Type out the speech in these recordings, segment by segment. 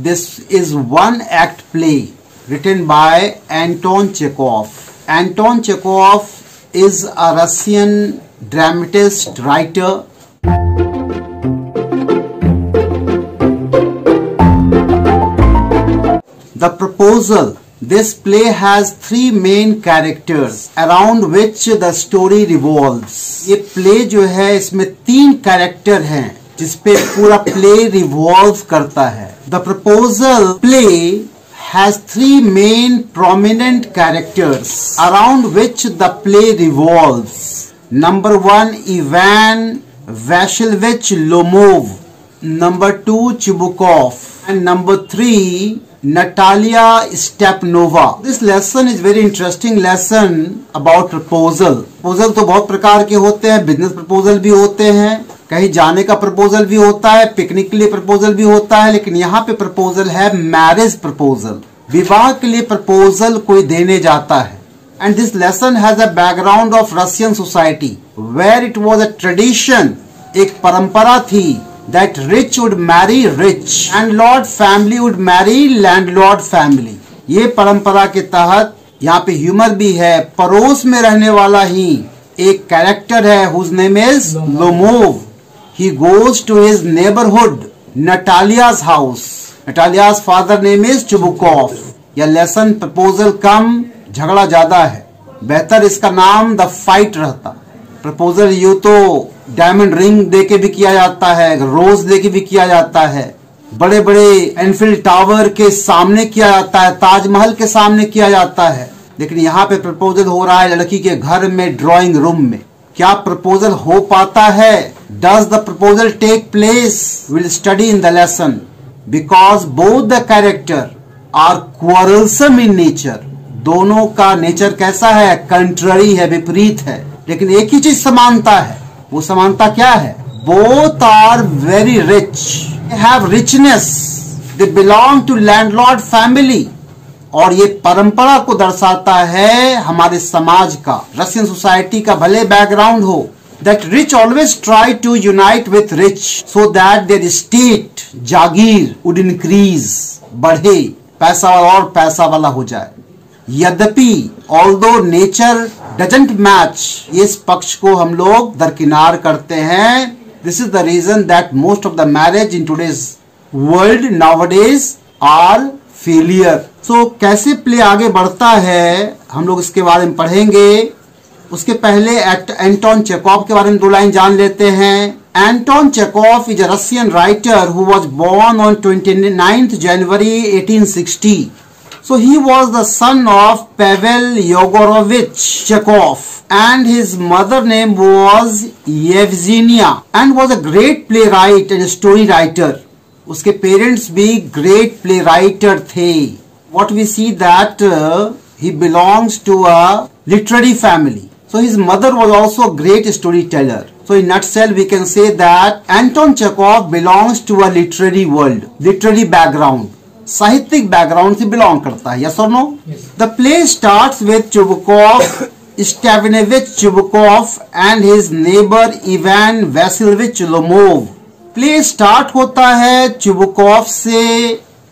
This is one act play written by Anton Chekhov. Anton Chekhov is a Russian dramatist, writer. The Proposal. This play has three main characters around which the story revolves. ये play जो है इसमें तीन character हैं जिसपे पूरा play revolve करता है. The Proposal play has three main prominent characters around which the play revolves. Number one, Ivan Vasilievich Lomov. Number two, Chibukov. And number three, Natalia Stepanova. This lesson is very interesting lesson about proposal. Proposal तो बहुत प्रकार के होते हैं. Business proposal भी होते हैं, कहीं जाने का प्रपोजल भी होता है, पिकनिक के लिए प्रपोजल भी होता है, लेकिन यहाँ पे प्रपोजल है मैरिज प्रपोजल. विवाह के लिए प्रपोजल कोई देने जाता है. And this lesson has a background of Russian society where it was a tradition, एक परंपरा थी, that rich would marry rich, landlord family would marry landlord family. ये परंपरा के तहत यहाँ पे ह्यूमर भी है. पड़ोस में रहने वाला ही एक कैरेक्टर है whose name is Lomov. He goes to his neighborhood, Natalia's house. Natalia's father name is Chibukov. यह लेसन प्रपोजल कम, झगड़ा ज्यादा है. बेहतर इसका नाम द फाइट रहता. प्रपोजल यू तो डायमंड रिंग देके भी किया जाता है, रोज देके भी किया जाता है, बड़े बड़े एनफील्ड टावर के सामने किया जाता है, ताजमहल के सामने किया जाता है. लेकिन यहाँ पे प्रपोजल हो रहा है लड़की के घर में, ड्राइंग रूम में. क्या प्रपोजल हो पाता है? Does the proposal take place? Will study in the lesson. Because both the character are quarrelsome in nature. दोनों का नेचर कैसा है? कंट्ररी है, विपरीत है. लेकिन एक ही चीज समानता है. वो समानता क्या है? Both are very rich, have richness, they belong to landlord family. और ये परंपरा को दर्शाता है हमारे समाज का, रशियन सोसाइटी का भले बैकग्राउंड हो. That rich always try to unite with rich so that their state, जागीर वुड इंक्रीज, बढ़े, पैसा वाला और पैसा वाला हो जाए. यद्यपि ऑल्दो नेचर डजंट मैच, इस पक्ष को हम लोग दरकिनार करते हैं. This is the reason that most of the marriage in today's world nowadays are failure. So कैसे प्ले आगे बढ़ता है हम लोग इसके बारे में पढ़ेंगे. उसके पहले एंटोन चेखोव के बारे में दो लाइन जान लेते हैं. Anton Chekhov is a Russian writer who was born on 29th January 1860. So he was the son of Pavel Yegorovich Chekhov and his mother name was Yevgenia and was a great playwright and story writer. उसके parents भी great playwriter थे. What we see that he belongs to a literary family. So his mother was also a great storyteller. So in nutshell we can say that Anton Chekhov belongs to a literary world, literary background. साहित्यिक background से belong करता है. yes or no? Yes. The play starts with Chibukov, Stepanevich Chibukov and his neighbor Ivan Vasilievich Lomov. Play start होता है चिबुकॉफ से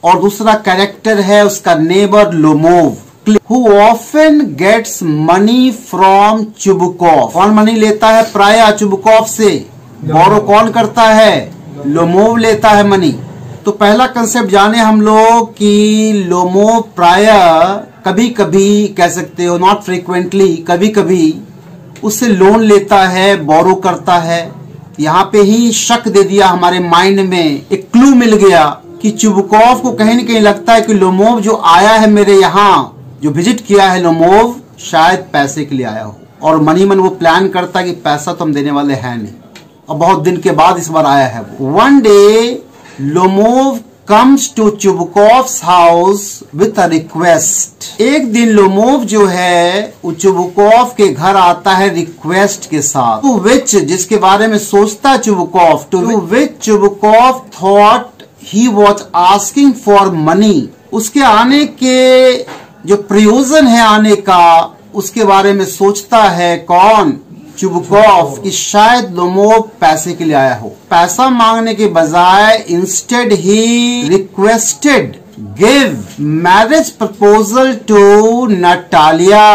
और दूसरा character है उसका neighbour Lomov, who often gets money from Chibukov. कौन मनी लेता है? प्राय चिबुकॉफ से. बोरो कौन करता है? लोमोव लेता है मनी. तो पहला कंसेप्ट जाने हम लोग कि लोमोव प्राय कभी कभी कह सकते हो, नॉट फ्रीक्वेंटली, कभी कभी उससे लोन लेता है, बोरो करता है. यहाँ पे ही शक दे दिया हमारे माइंड में, एक क्लू मिल गया कि चिबुकॉफ को कहीं न कहीं लगता है कि लोमोव जो आया है मेरे यहाँ, जो विजिट किया है लोमोव, शायद पैसे के लिए आया हो. और मनी मन वो प्लान करता है कि पैसा तो हम देने वाले हैं नहीं, और बहुत दिन के बाद इस बार आया है. One day Lomov comes to Chubukov's house with a request. एक दिन लोमोव जो है वो चिबुकॉफ के घर आता है रिक्वेस्ट के साथ. टू विच, जिसके बारे में सोचता Chubukov, to which Chubukov thought he was asking for money. उसके आने के जो प्रयोजन है आने का, उसके बारे में सोचता है कौन? चुबकोफ कि शायद लोमोव पैसे के लिए आया हो। पैसा मांगने के बजाय instead he requested give marriage proposal to Natalia.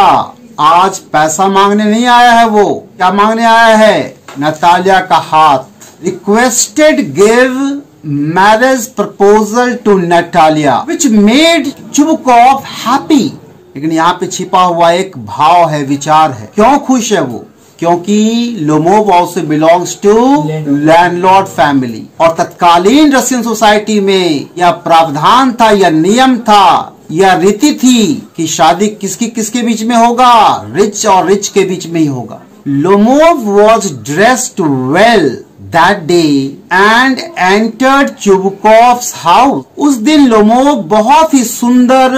आज पैसा मांगने नहीं आया है, वो क्या मांगने आया है? नटालिया का हाथ। Requested give marriage proposal to Natalia which made Chubukov happy. लेकिन यहाँ पे छिपा हुआ एक भाव है, विचार है। क्यों खुश है वो? क्योंकि Lomov also belongs to landlord family, और तत्कालीन रशियन सोसाइटी में यह प्रावधान था, यह नियम था, यह रीति थी कि शादी किसकी किसके बीच में होगा? रिच और रिच के बीच में ही होगा। Lomov was dressed well that day and entered Chubukov's house. उस दिन लोमोव बहुत ही सुंदर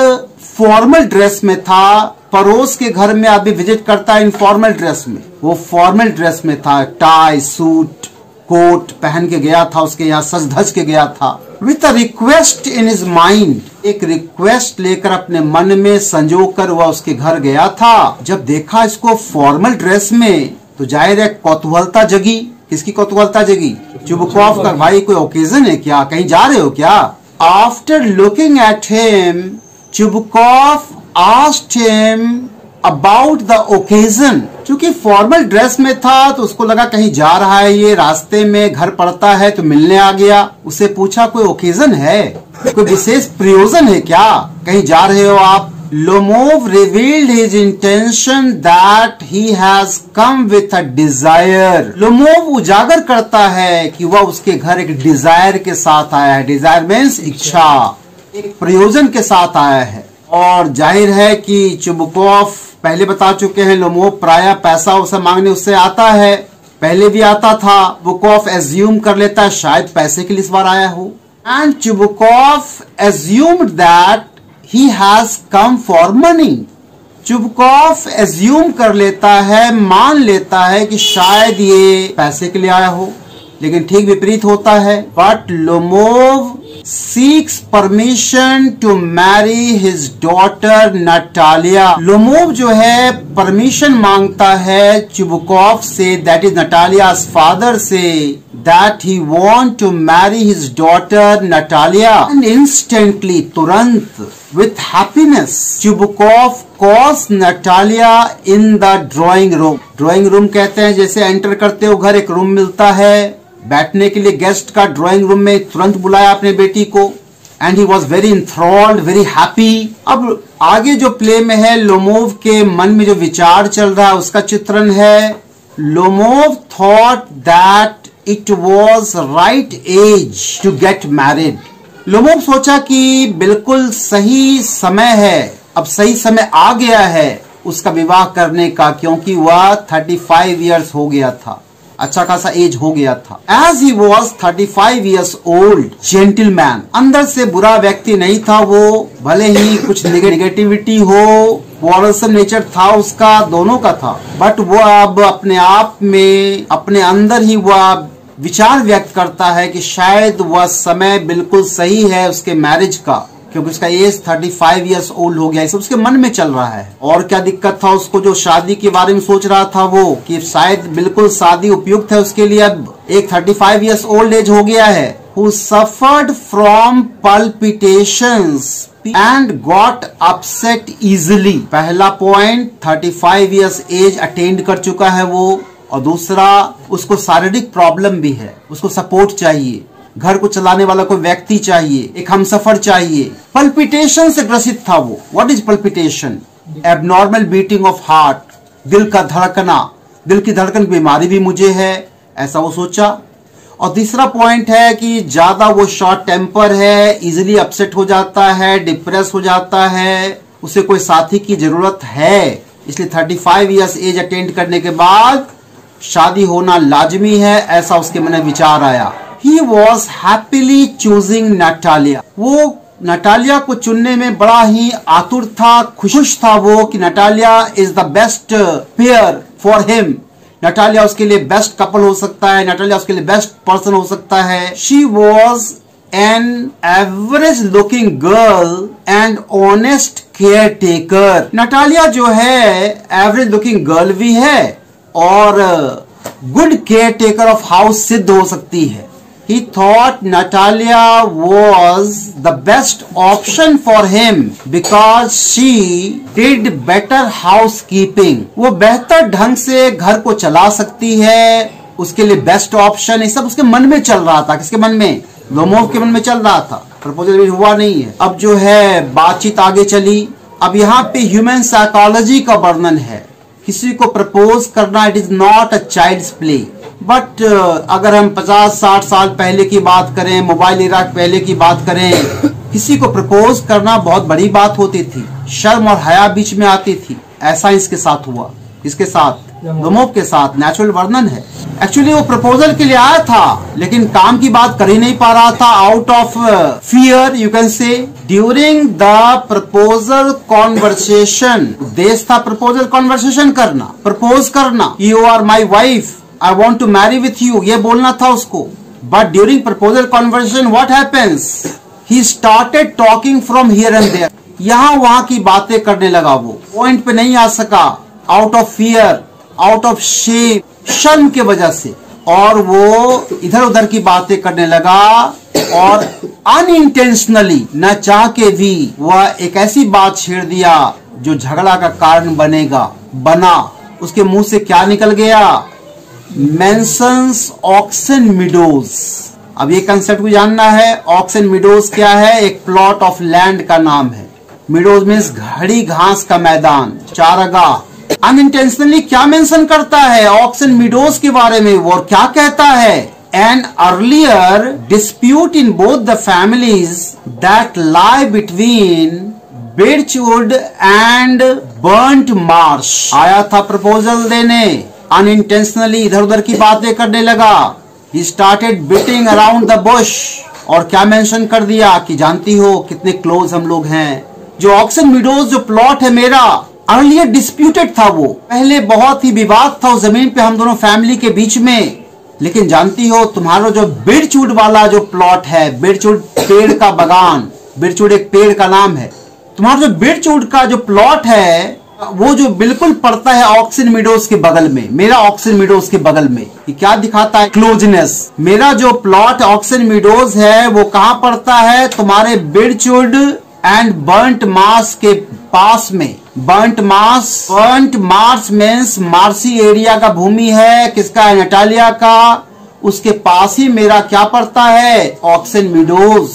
फॉर्मल ड्रेस में था। पड़ोस के घर में अभी विजिट करता है इनफॉर्मल ड्रेस में, वो फॉर्मल ड्रेस में था। टाई, सूट, कोट पहन के गया था, उसके यहाँ सज धज के गया था। With a request in his mind, एक रिक्वेस्ट लेकर अपने मन में संजो कर वह उसके घर गया था। जब देखा इसको फॉर्मल ड्रेस में तो जाहिर है कौतूहलता जगी। किसकी कौतूहलता जगी? चुबकोफ का। भाई कोई ओकेजन है क्या? कहीं जा रहे हो क्या? After looking at him Chubukov asked him about the occasion। चूंकि फॉर्मल ड्रेस में था तो उसको लगा कहीं जा रहा है, ये रास्ते में घर पड़ता है तो मिलने आ गया। उसे पूछा कोई ओकेजन है, कोई विशेष प्रयोजन है क्या? कहीं जा रहे हो आप? Lomov revealed his intention that he has come with a desire। Lomov उजागर करता है कि वह उसके घर एक डिजायर के साथ आया है। डिजायर मीन्स इच्छा, एक प्रयोजन के साथ आया है। और जाहिर है कि चुबकोफ पहले बता चुके हैं, लोमोव प्राय पैसा उसे मांगने उससे आता है, पहले भी आता था। चुबकोफ एज्यूम कर लेता है शायद पैसे के लिए इस बार आया हो। And Chubukov assumed that he has come for money. Chubukov assume कर लेता है, मान लेता है कि शायद ये पैसे के लिए आया हो, लेकिन ठीक विपरीत होता है। But Lomov seeks permission to marry his daughter Natalia। Lomov जो है परमिशन मांगता है चुबकोफ से, that is Natalia's father से, that he want to marry his daughter Natalia। and instantly, तुरंत, with happiness, Chubukov calls Natalia in the drawing room। Drawing room कहते हैं जैसे एंटर करते हो घर एक रूम मिलता है बैठने के लिए गेस्ट का, ड्राइंग रूम में तुरंत बुलाया अपने बेटी को। And he was very enthralled, very happy. अब आगे जो प्ले में है, लोमोव के मन में जो विचार चल रहा है उसका चित्रण है। Lomov thought that it was right age to get married. Lomov सोचा कि बिल्कुल सही समय है, अब सही समय आ गया है उसका विवाह करने का, क्योंकि वह 35 ईयर्स हो गया था, अच्छा खासा एज हो गया था। As he was 35 years old gentleman, अंदर से बुरा व्यक्ति नहीं था वो, भले ही कुछ नेगेटिविटी हो, क्वारलसम नेचर था उसका, दोनों का था, बट वो अब अपने आप में, अपने अंदर ही वह विचार व्यक्त करता है कि शायद वह समय बिल्कुल सही है उसके मैरिज का, क्योंकि उसका एज 35 ईयर्स ओल्ड हो गया, ये सब उसके मन में चल रहा है। और क्या दिक्कत था उसको, जो शादी के बारे में सोच रहा था वो, कि शायद बिल्कुल शादी उपयुक्त है उसके लिए, अब एक 35 ईयर्स ओल्ड एज हो गया है। Who suffered from palpitations and got upset easily। पहला पॉइंट 35 ईयर्स एज अटेंड कर चुका है वो, और दूसरा उसको शारीरिक प्रॉब्लम भी है, उसको सपोर्ट चाहिए, घर को चलाने वाला कोई व्यक्ति चाहिए, एक हमसफर चाहिए। पल्पिटेशन से ग्रसित था वो। What is palpitation? Abnormal beating of heart, दिल का धड़कना, दिल की धड़कन की बीमारी भी मुझे है, ऐसा वो सोचा। और तीसरा पॉइंट है कि ज्यादा वो शॉर्ट टेम्पर है, इजिली अपसेट हो जाता है, डिप्रेस हो जाता है, उसे कोई साथी की जरूरत है, इसलिए 35 ईयर्स एज अटेंड करने के बाद शादी होना लाजमी है, ऐसा उसके मन में विचार आया। He was happily choosing Natalia। वो नटालिया को चुनने में बड़ा ही आतुर था, खुश था वो कि Natalia is the best pair for him. Natalia उसके लिए बेस्ट कपल हो सकता है, नटालिया उसके लिए बेस्ट पर्सन हो सकता है। She was an average looking girl and honest caretaker। Natalia जो है एवरेज लुकिंग गर्ल भी है और good caretaker of house सिद्ध हो सकती है। He thought Natalia was the best option for him because she did better housekeeping. वो बेहतर ढंग से घर को चला सकती है, उसके लिए बेस्ट ऑप्शन, ये सब उसके मन में चल रहा था। किसके मन में? लोमोव के मन में चल रहा था। प्रपोजल भी हुआ नहीं है। अब जो है बातचीत आगे चली। अब यहाँ पे ह्यूमन साइकोलॉजी का वर्णन है। किसी को प्रपोज करना it is not a child's play. But अगर हम 50-60 साल पहले की बात करें, मोबाइल इरा पहले की बात करें, किसी को प्रपोज करना बहुत बड़ी बात होती थी, शर्म और हया बीच में आती थी। ऐसा इसके साथ हुआ। इसके साथ लोमोव के साथ नेचुरल वर्णन है। एक्चुअली वो प्रपोजल के लिए आया था, लेकिन काम की बात कर ही नहीं पा रहा था। Out of fear you can say. During the proposal conversation, उद्देश्य था प्रपोजल कॉन्वर्सेशन करना, प्रपोज करना। You are my wife, I want to marry with you, ये बोलना था उसको। But during proposal conversation what happens? He started talking from here and there. यहाँ वहाँ की बातें करने लगा। वो पॉइंट पे नहीं आ सका, out of fear, out of shame, शर्म के वजह से। और वो इधर उधर की बातें करने लगा और अनइंटेंशनली, न चाह के भी, वह एक ऐसी बात छेड़ दिया जो झगड़ा का कारण बना। उसके मुंह से क्या निकल गया? Mentions Oxen Meadows. अब ये कंसेप्ट भी जानना है। ऑक्सन मीडोज क्या है? एक प्लॉट ऑफ लैंड का नाम है। मीडोज मीन्स घड़ी घास का मैदान, चारागाह। अनइंटेंशनली क्या मेंशन करता है ऑक्सन मीडोज के बारे में? वो क्या कहता है? An earlier dispute in both the families that lay between Birchwood and Burnt Marsh. आया था प्रपोजल देने, अनइंटेंशनली इधर उधर की बातें करने लगा। He started beating around the bush। और क्या मेंशन कर दिया कि जानती हो कितने क्लोज हम लोग हैं। जो ऑक्सन मीडोज जो प्लॉट है मेरा, अर्लियर डिस्प्यूटेड था। वो पहले बहुत ही विवाद था उस जमीन पे हम दोनों फैमिली के बीच में। लेकिन जानती हो तुम्हारा जो बिर्चवुड वाला जो प्लॉट है, बिर्चवुड पेड़ का बगान, बिर्चवुड एक पेड़ का नाम है। तुम्हारा जो बिर्चवुड का जो प्लॉट है वो जो बिल्कुल पड़ता है ऑक्सन मीडोज के बगल में, मेरा ऑक्सन मीडोज के बगल में। ये क्या दिखाता है? क्लोजनेस। मेरा जो प्लॉट ऑक्सन मीडोज है वो कहाँ पड़ता है? तुम्हारे बिर्चवुड एंड बर्न्ट मार्श के पास में। Burnt marsh means marshy area का भूमि है। किसका है? नटालिया का। उसके पास ही मेरा क्या पड़ता है? Oxen meadows.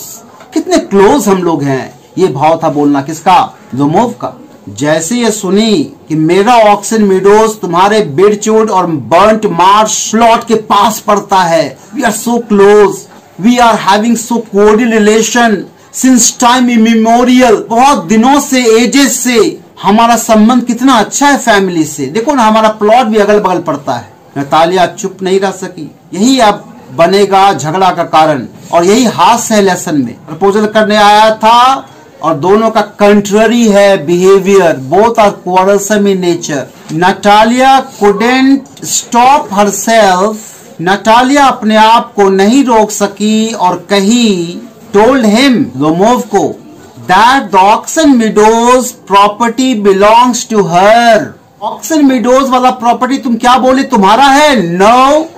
कितने क्लोज हम लोग हैं। ये भाव था बोलना किसका? लोमोव का। जैसे ये सुनी कि मेरा ऑक्सन मीडोज तुम्हारे बिर्चवुड और बर्न्ट मार्श प्लॉट के पास पड़ता है, we are so close, we are having so cordial relation since time immemorial. बहुत दिनों से, एजेस से हमारा संबंध कितना अच्छा है फैमिली से। देखो ना, हमारा प्लॉट भी अगल बगल पड़ता है। नतालिया चुप नहीं रह सकी। यही अब बनेगा झगड़ा का कारण और यही हास्य है लेसन में। प्रपोजल करने आया था और दोनों का कंट्ररी है behaviour, both are quarrelsome in nature. Natalia couldn't stop herself. Natalia अपने आप को नहीं रोक सकी और कही, टोल्ड हिम, लोमोव को, that the Oxen Meadows property belongs to her. Oxen Meadows वाला प्रॉपर्टी तुम क्या बोले तुम्हारा है? No,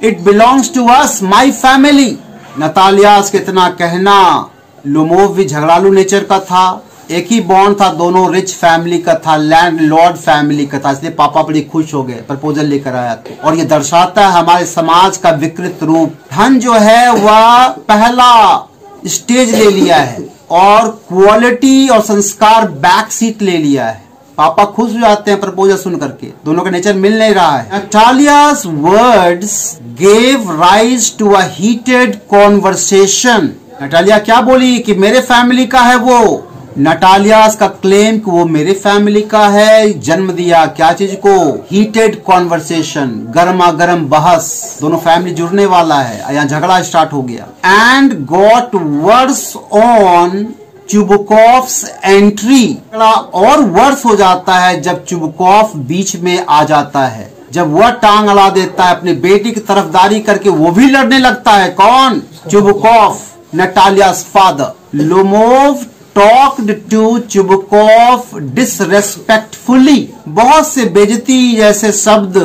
it belongs to us, my family. Natalia के इतना कहना, लोमोव भी झगड़ालू नेचर का था। एक ही बॉन्ड था, दोनों रिच फैमिली का था, लैंड लॉर्ड फैमिली का था। इसलिए पापा बड़ी खुश हो गए, प्रपोजल लेकर आया तो। और ये दर्शाता है हमारे समाज का विकृत रूप। धन जो है वह पहला स्टेज ले लिया है और क्वालिटी और संस्कार बैक सीट ले लिया है। पापा खुश हो जाते हैं प्रपोजल सुन करके, दोनों का नेचर मिल नहीं रहा है। Natalia's words gave rise to a heated conversation। Natalia क्या बोली कि मेरे फैमिली का है वो। नटालियास का क्लेम कि वो मेरे फैमिली का है जन्म दिया क्या चीज को? हीटेड कॉन्वर्सेशन, गर्मा गर्म बहस। दोनों फैमिली जुड़ने वाला है, यहाँ झगड़ा स्टार्ट हो गया। And got worse on Chubukov's entry. और वर्स हो जाता है जब चुबुकॉफ बीच में आ जाता है, जब वह टांग अड़ा देता है अपनी बेटी की तरफदारी करके, वो भी लड़ने लगता है। कौन? Chubukov, Natalia's father। Lomov talked to Chubukov disrespectfully. बहुत से बेइज्जती जैसे शब्द,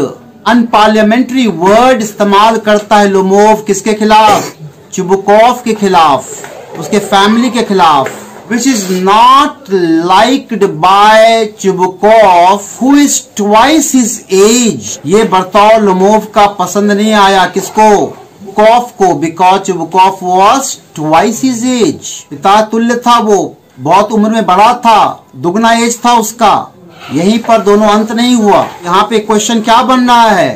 अनपार्लियामेंट्री वर्ड इस्तेमाल करता है लोमोव किसके खिलाफ? चुबुकॉफ के खिलाफ, उसके फैमिली के खिलाफ, which is not liked by Chubukov, who is twice his age. ये बर्ताव लोमोव का पसंद नहीं आया किसको? चुबुकॉफ को, because Chubukov was twice his age. पिता तुल्य था वो, बहुत उम्र में बड़ा था, दुगना एज था उसका। यहीं पर दोनों अंत नहीं हुआ। यहाँ पे क्वेश्चन क्या बन रहा है?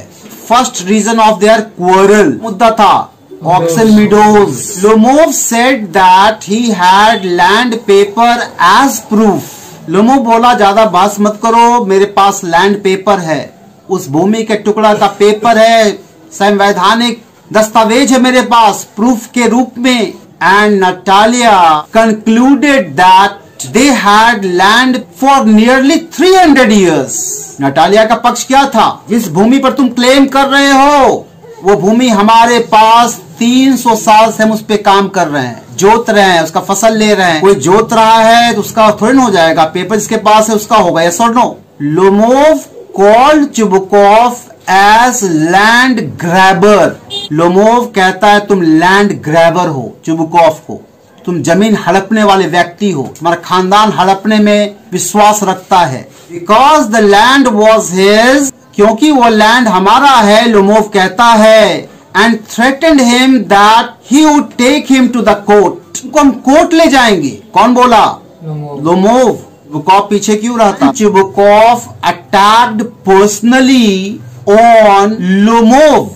First reason of their quarrel मुद्दा था Oxel Meadows. Lomov said that he had land paper as proof. Lomov बोला ज्यादा बहस मत करो, मेरे पास लैंड पेपर है, उस भूमि के टुकड़ा का पेपर है, संवैधानिक दस्तावेज है मेरे पास प्रूफ के रूप में। And Natalia concluded that they had land for nearly 300 years. Natalia का पक्ष क्या था? जिस भूमि पर तुम क्लेम कर रहे हो वो भूमि हमारे पास 300 साल से हम उस पे काम कर रहे हैं, जोत रहे हैं, उसका फसल ले रहे हैं। कोई जोत रहा है तो उसका थोड़ी ना हो जाएगा, पेपर जिसके पास है उसका होगा, यस और no? Lomov called Chubukov as land grabber. Lomov कहता है तुम लैंड ग्रैबर हो, चुबुकॉफ को, तुम जमीन हड़पने वाले व्यक्ति हो, तुम्हारा खानदान हड़पने में विश्वास रखता है। Because the land was his, क्योंकि वो लैंड हमारा है, लोमोव कहता है। And threatened him that he would take him to the court, उनको हम कोर्ट ले जाएंगे। कौन बोला? लोमोव। चुबुकॉफ पीछे क्यों रहता? चुबुकॉफ अटैक्ड पर्सनली ऑन लोमोव।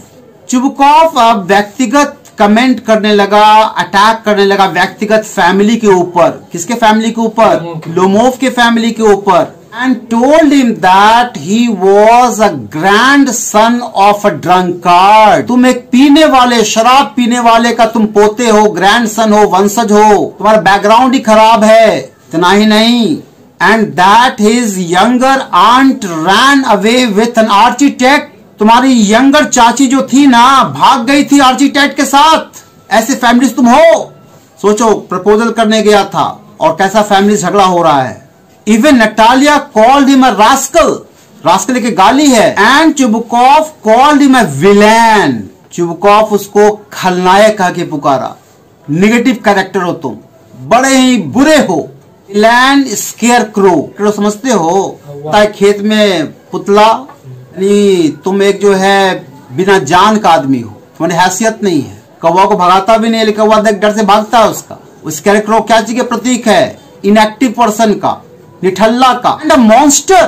चुबुकॉफ अब व्यक्तिगत कमेंट करने लगा, अटैक करने लगा व्यक्तिगत फैमिली के ऊपर। किसके फैमिली के ऊपर? लोमोव के फैमिली के ऊपर। And told him that he was a grandson of a drunkard. तुम एक पीने वाले, शराब पीने वाले का तुम पोते हो, ग्रैंडसन हो, वंशज हो, तुम्हारा बैकग्राउंड ही खराब है। इतना ही नहीं, and that his younger aunt ran away with an architect. तुम्हारी यंगर चाची जो थी ना, भाग गई थी आर्किटेक्ट के साथ। ऐसे फैमिली तुम हो? सोचो, प्रपोजल करने गया था और कैसा फैमिली झगड़ा हो रहा है। Even Natalia called him a rascal. Rascal की गाली है। And Chubukov called him a villain. Chubukov उसको खलनायक कह के पुकारा। निगेटिव कैरेक्टर हो तुम, बड़े ही बुरे हो। विलेन, स्केयरक्रो समझते हो? खेत में पुतला, यानी तुम एक जो है बिना जान का आदमी हो, तुम्हारी हैसियत नहीं है। कौवा को भगाता भी नहीं, लेकिन कौवा डर से भागता है उसका। स्केयरक्रो क्या चीज के प्रतीक है? इनएक्टिव पर्सन का, निठल्ला का। एंड अ मॉन्स्टर,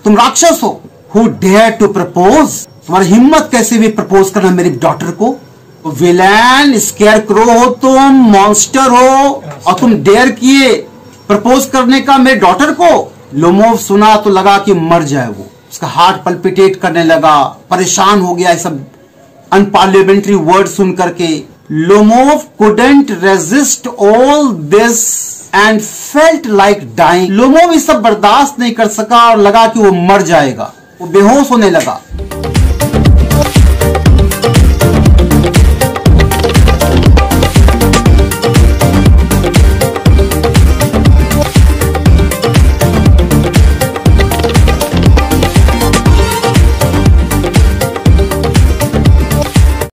तुम राक्षस हो। हु डेयर टू प्रपोज, तुम्हारी हिम्मत कैसे भी प्रपोज करना मेरी डॉटर को? विलेन, स्केयरक्रो हो तुम, मॉन्स्टर हो, और तुम डेयर किए प्रपोज करने का मेरे डॉटर को। लोमोव सुना तो लगा कि मर जाए वो, उसका हार्ट पल्पिटेट करने लगा, परेशान हो गया सब अनपार्लियामेंट्री वर्ड सुन करके। Lomov couldn't resist all this and felt like dying. Lomov ये सब बर्दाश्त नहीं कर सका और लगा कि वो मर जाएगा, वो बेहोश होने लगा।